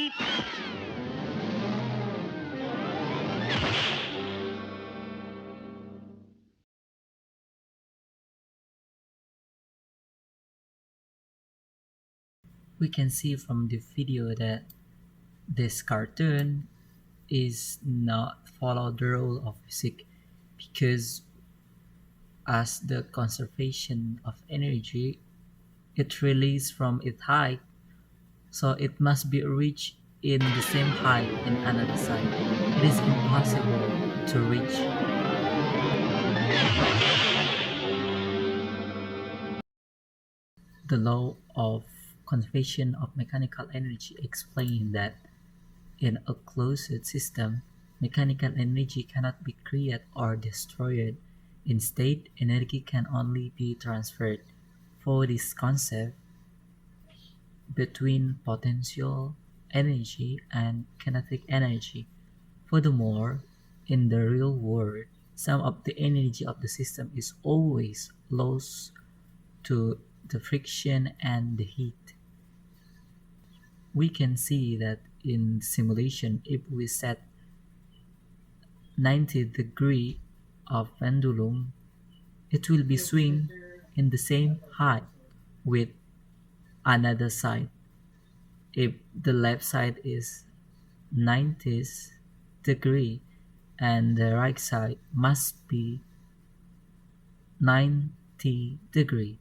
We can see from the video that this cartoon is not follow the rule of physics because as the conservation of energy it released from its height, so it must be reached in the same height in another side. It is impossible to reach. The law of conservation of mechanical energy explains that in a closed system, mechanical energy cannot be created or destroyed. Instead, energy can only be transferred. For this concept, between potential energy and kinetic energy. Furthermore, in the real world, some of the energy of the system is always lost to the friction and the heat. We can see that in simulation if we set 90 degree of pendulum, it will be swing in the same height with another side. If the left side is 90 degree and the right side must be 90 degree.